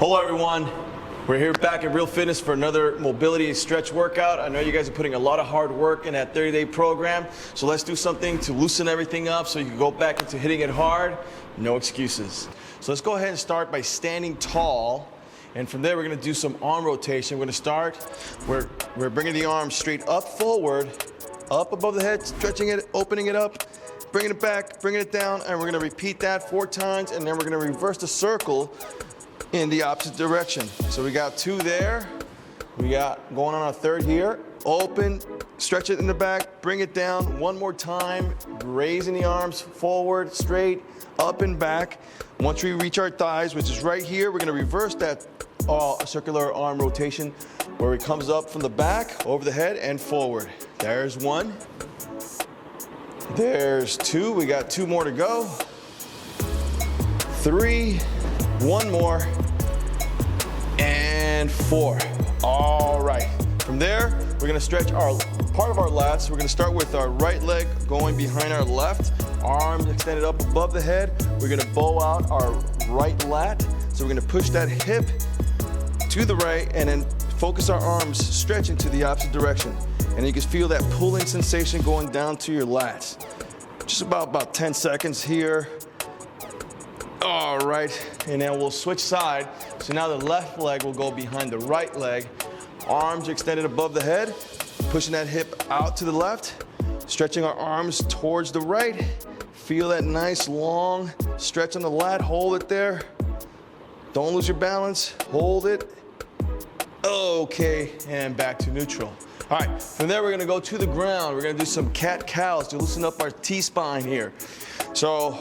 Hello everyone, we're here back at Real Fitness for another mobility and stretch workout. I know you guys are putting a lot of hard work in that 30-day program, so let's do something to loosen everything up so you can go back into hitting it hard, no excuses. So let's go ahead and start by standing tall, and from there we're gonna do some arm rotation. We're gonna start, we're bringing the arms straight up forward, up above the head, stretching it, opening it up, bringing it back, bringing it down, and we're gonna repeat that 4 times, and then we're gonna reverse the circle in the opposite direction. So we got 2 there. We got going on our 3rd here. Open, stretch it in the back, bring it down 1 more time, raising the arms forward, straight, up and back. Once we reach our thighs, which is right here, we're gonna reverse that circular arm rotation where it comes up from the back, over the head, and forward. There's 1. There's 2. We got 2 more to go. 3. 1 more, and 4. All right. From there, we're gonna stretch our part of our lats. We're gonna start with our right leg going behind our left, arms extended up above the head. We're gonna bow out our right lat. So we're gonna push that hip to the right and then focus our arms stretching to the opposite direction. And you can feel that pulling sensation going down to your lats. Just about 10 seconds here. All right, and then we'll switch side. So now the left leg will go behind the right leg. Arms extended above the head, pushing that hip out to the left, stretching our arms towards the right. Feel that nice long stretch on the lat, hold it there. Don't lose your balance, hold it. Okay, and back to neutral. All right, from there we're gonna go to the ground. We're gonna do some cat-cows to loosen up our T-spine here. So,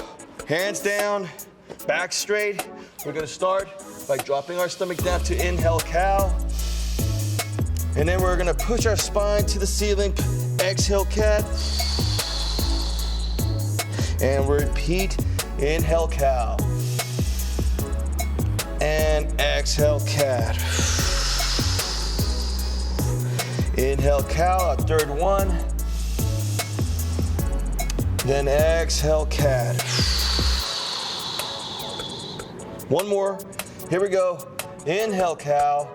hands down, back straight. We're gonna start by dropping our stomach down to inhale cow. And then we're gonna push our spine to the ceiling, exhale cat. And repeat, inhale cow. And exhale cat. Inhale cow, our 3rd one. Then exhale cat. 1 more, here we go. Inhale cow,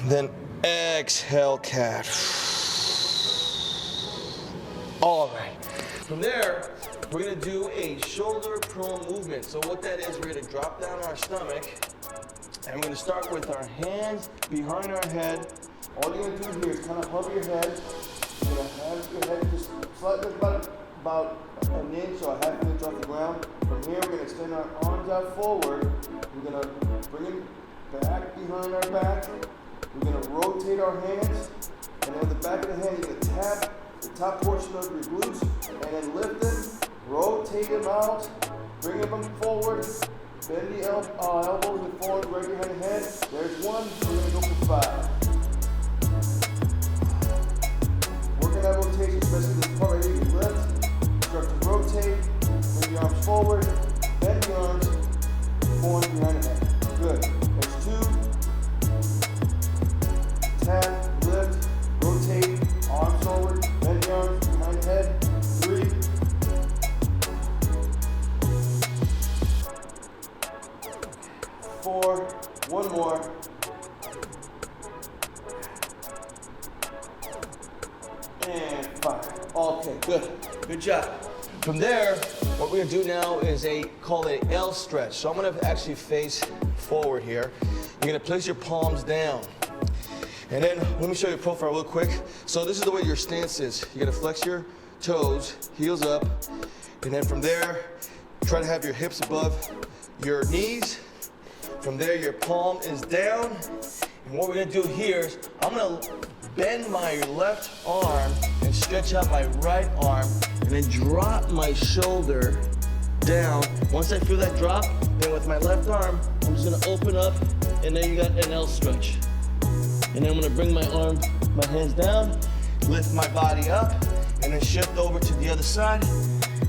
then exhale cat. All right, from there, we're gonna do a shoulder prone movement. So what that is, we're gonna drop down our stomach, and we're gonna start with our hands behind our head. All you're gonna do here is kind of hover your head. You're gonna have your head just slightly about an inch or a half an inch off the ground. From here, we're gonna extend our arms out forward. We're gonna bring them back behind our back. We're gonna rotate our hands, and then with the back of the hand, you're gonna tap the top portion of your glutes, and then lift them, rotate them out, bring them forward, bend the elbows and forward right behind the head. There's 1, we're gonna go for 5. Working that rotation, especially this part right here, you lift, start to rotate, bring the arms forward, bend the arms, forward behind the head. Good. There's 2. Tap, lift, rotate, arms forward, bend the arms behind the head. 3. 4. 1 more. And 5. Okay, good. Good job. From there, what we're gonna do now is call it L stretch. So I'm gonna actually face forward here. You're gonna place your palms down. And then, let me show you a profile real quick. So this is the way your stance is. You're gonna flex your toes, heels up, and then from there, try to have your hips above your knees. From there, your palm is down. And what we're gonna do here is, I'm gonna bend my left arm and stretch out my right arm, and then drop my shoulder down. Once I feel that drop, then with my left arm, I'm just gonna open up, and then you got an L stretch. And then I'm gonna bring my hands down, lift my body up, and then shift over to the other side.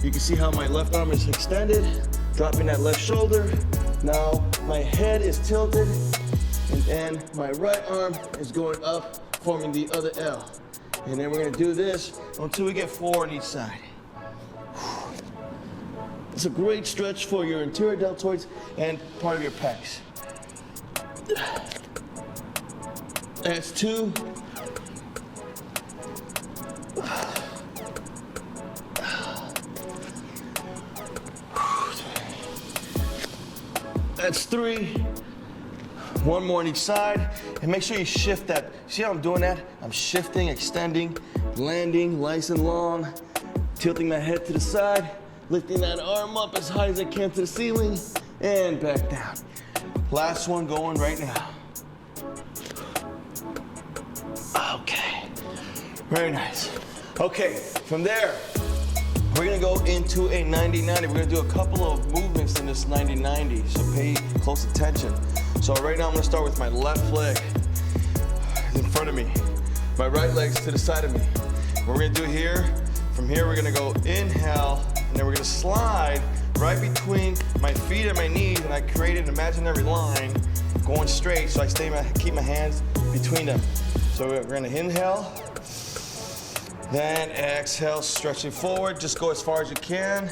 You can see how my left arm is extended, dropping that left shoulder. Now my head is tilted, and then my right arm is going up, forming the other L. And then we're gonna do this until we get 4 on each side. It's a great stretch for your anterior deltoids and part of your pecs. That's 2. That's 3. 1 more on each side. And make sure you shift that. See how I'm doing that? I'm shifting, extending, landing, nice and long, tilting my head to the side, lifting that arm up as high as I can to the ceiling, and back down. Last one going right now. Okay, very nice. Okay, from there, we're gonna go into a 90-90. We're gonna do a couple of movements in this 90-90, so pay close attention. So right now I'm gonna start with my left leg in front of me. My right leg's to the side of me. What we're gonna do here, from here we're gonna go inhale, and then we're gonna slide right between my feet and my knees, and I create an imaginary line going straight, so I keep my hands between them. So we're gonna inhale, then exhale, stretching forward. Just go as far as you can.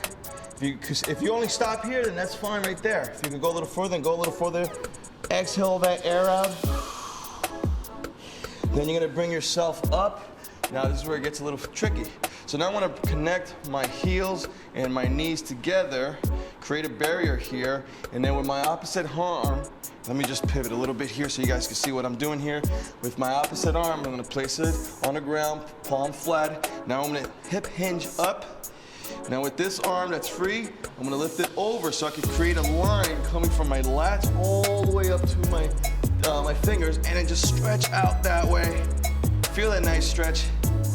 If you only stop here, then that's fine right there. If you can go a little further, then go a little further. Exhale that air out. Then you're gonna bring yourself up. Now this is where it gets a little tricky. So now I wanna connect my heels and my knees together, create a barrier here, and then with my opposite arm, let me just pivot a little bit here so you guys can see what I'm doing here. With my opposite arm, I'm gonna place it on the ground, palm flat. Now I'm gonna hip hinge up. Now with this arm that's free, I'm gonna lift it over so I can create a line coming from my lats all the way up to my fingers, and then just stretch out that way. Feel that nice stretch.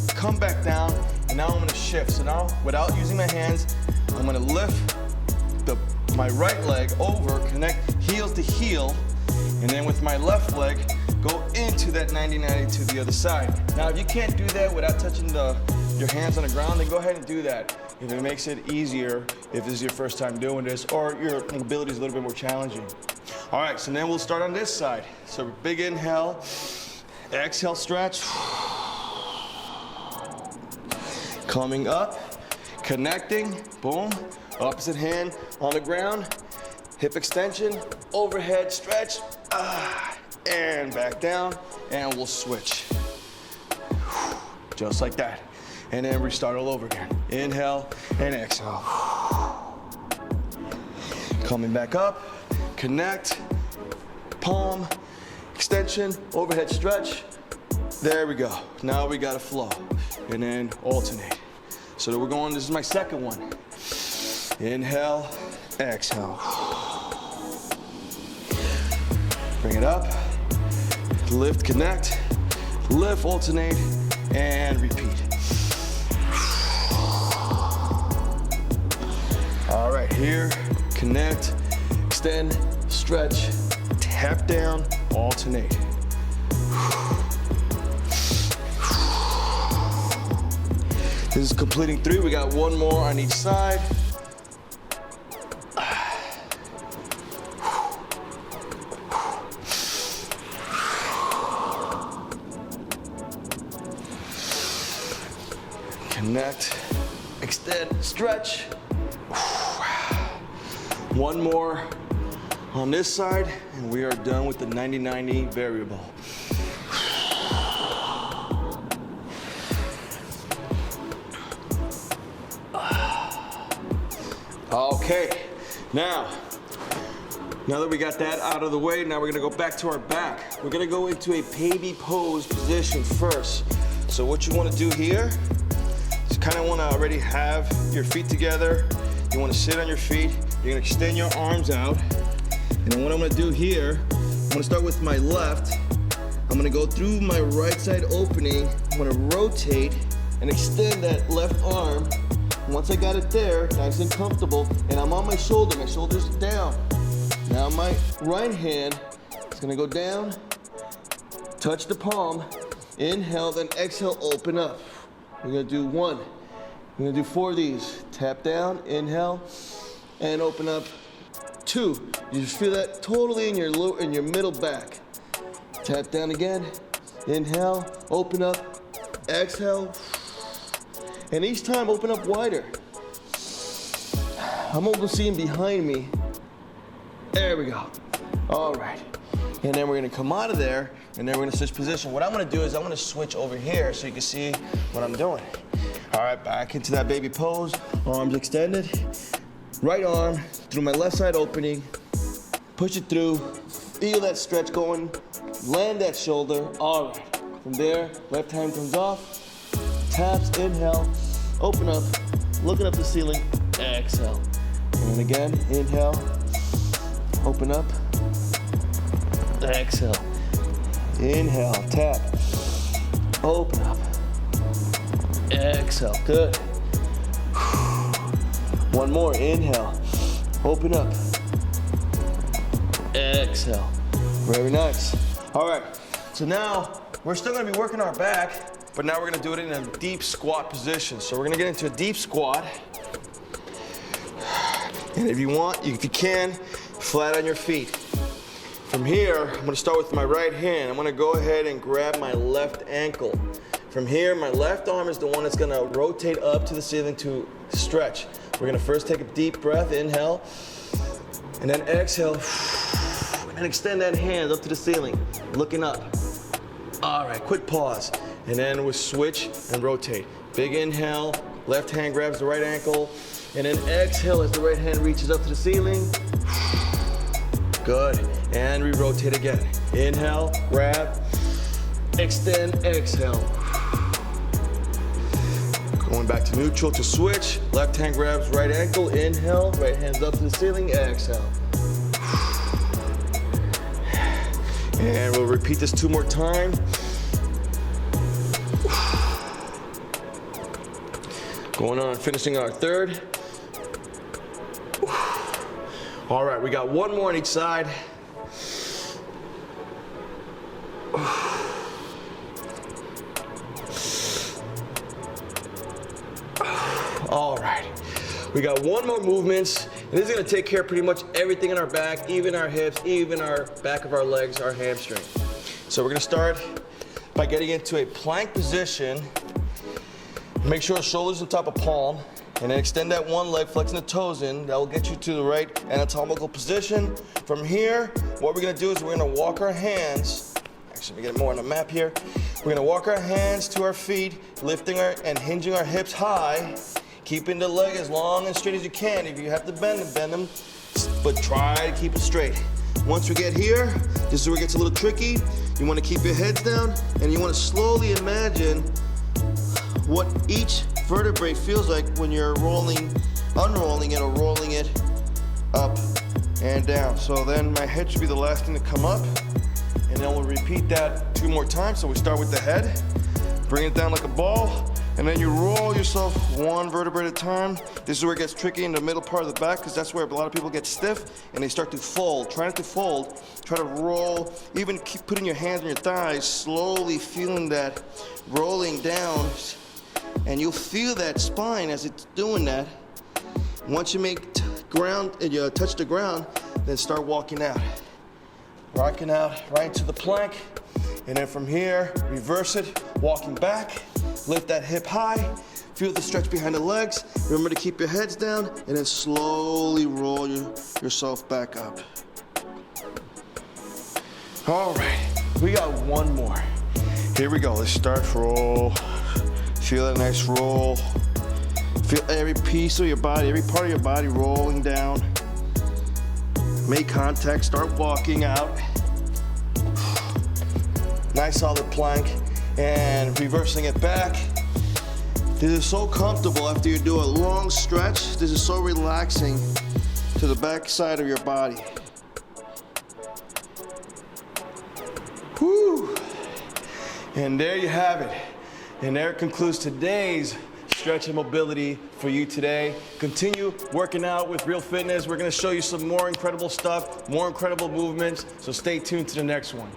Come back down, and now I'm gonna shift. So now, without using my hands, I'm gonna lift my right leg over, connect heels to heel, and then with my left leg, go into that 90-90 to the other side. Now, if you can't do that without touching your hands on the ground, then go ahead and do that. If it makes it easier, if this is your first time doing this, or your mobility is a little bit more challenging. All right, so then we'll start on this side. So big inhale, exhale, stretch. Coming up, connecting, boom. Opposite hand on the ground, hip extension, overhead stretch, and back down, and we'll switch. Just like that. And then we start all over again. Inhale and exhale. Coming back up, connect, palm, extension, overhead stretch. There we go. Now we got a flow. And then alternate. So we're going, this is my second one. Inhale, exhale. Bring it up, lift, connect, lift, alternate, and repeat. All right, here, connect, extend, stretch, tap down, alternate. This is completing 3. We got 1 more on each side. Connect, extend, stretch. 1 more on this side, and we are done with the 90-90 variable. Okay, now that we got that out of the way, now we're gonna go back to our back. We're gonna go into a baby pose position first. So what you wanna do here is kind of wanna already have your feet together. You wanna sit on your feet. You're gonna extend your arms out. And then what I'm gonna do here, I'm gonna start with my left. I'm gonna go through my right side opening. I'm gonna rotate and extend that left arm. Once I got it there, nice and comfortable, and I'm on my shoulder's down. Now my right hand is gonna go down, touch the palm, inhale, then exhale, open up. We're gonna do 1. We're gonna do 4 of these. Tap down, inhale, and open up. 2. You just feel that totally in your middle back. Tap down again, inhale, open up, exhale, and each time open up wider. I'm almost seeing behind me. There we go. All right. And then we're gonna come out of there, and then we're gonna switch position. What I'm gonna do is I'm gonna switch over here so you can see what I'm doing. All right, back into that baby pose, arms extended. Right arm through my left side opening, push it through, feel that stretch going, land that shoulder. All right, from there, left hand comes off, taps, inhale, open up, looking up the ceiling, exhale. And again, inhale, open up, exhale. Inhale, tap, open up, exhale, good. One more, inhale, open up, exhale. Very nice. All right, so now we're still gonna be working our back, but now we're gonna do it in a deep squat position. So we're gonna get into a deep squat. And if you want, if you can, flat on your feet. From here, I'm gonna start with my right hand. I'm gonna go ahead and grab my left ankle. From here, my left arm is the one that's gonna rotate up to the ceiling to stretch. We're gonna first take a deep breath, inhale, and then exhale, and extend that hand up to the ceiling, looking up. All right, quick pause, and then we'll switch and rotate. Big inhale, left hand grabs the right ankle, and then exhale as the right hand reaches up to the ceiling. Good, and we rotate again. Inhale, grab, extend, exhale. Going back to neutral to switch. Left hand grabs right ankle, inhale, right hand's up to the ceiling, exhale. And we'll repeat this 2 more times. Going on, finishing our third. All right, we got 1 more on each side. All right, we got 1 more movement. And this is gonna take care of pretty much everything in our back, even our hips, even our back of our legs, our hamstring. So we're gonna start by getting into a plank position. Make sure the shoulders on top of palm, and then extend that one leg, flexing the toes in. That will get you to the right anatomical position. From here, what we're gonna do is we're gonna walk our hands. Actually, we get more on the map here. We're gonna walk our hands to our feet, lifting and hinging our hips high, keeping the leg as long and straight as you can. If you have to bend them, but try to keep it straight. Once we get here, this is where it gets a little tricky. You wanna keep your heads down, and you wanna slowly imagine what each vertebrae feels like when you're unrolling it or rolling it up and down. So then my head should be the last thing to come up, and then we'll repeat that 2 more times. So we start with the head, bring it down like a ball, and then you roll yourself 1 vertebrae at a time. This is where it gets tricky in the middle part of the back, because that's where a lot of people get stiff and they start to fold. Try not to fold, try to roll, even keep putting your hands on your thighs, slowly feeling that rolling down, and you'll feel that spine as it's doing that. Once you make you touch the ground, then start walking out. Rocking out right into the plank, and then from here, reverse it, walking back, lift that hip high, feel the stretch behind the legs. Remember to keep your heads down, and then slowly roll yourself back up. All right, we got 1 more. Here we go, let's start, roll. Feel that nice roll. Feel every piece of your body, every part of your body rolling down. Make contact, start walking out. Nice solid plank, and reversing it back. This is so comfortable after you do a long stretch. This is so relaxing to the back side of your body. Whew. And there you have it. And there concludes today's stretch and mobility for you today. Continue working out with Real Fitness. We're gonna show you some more incredible stuff, more incredible movements, so stay tuned to the next one.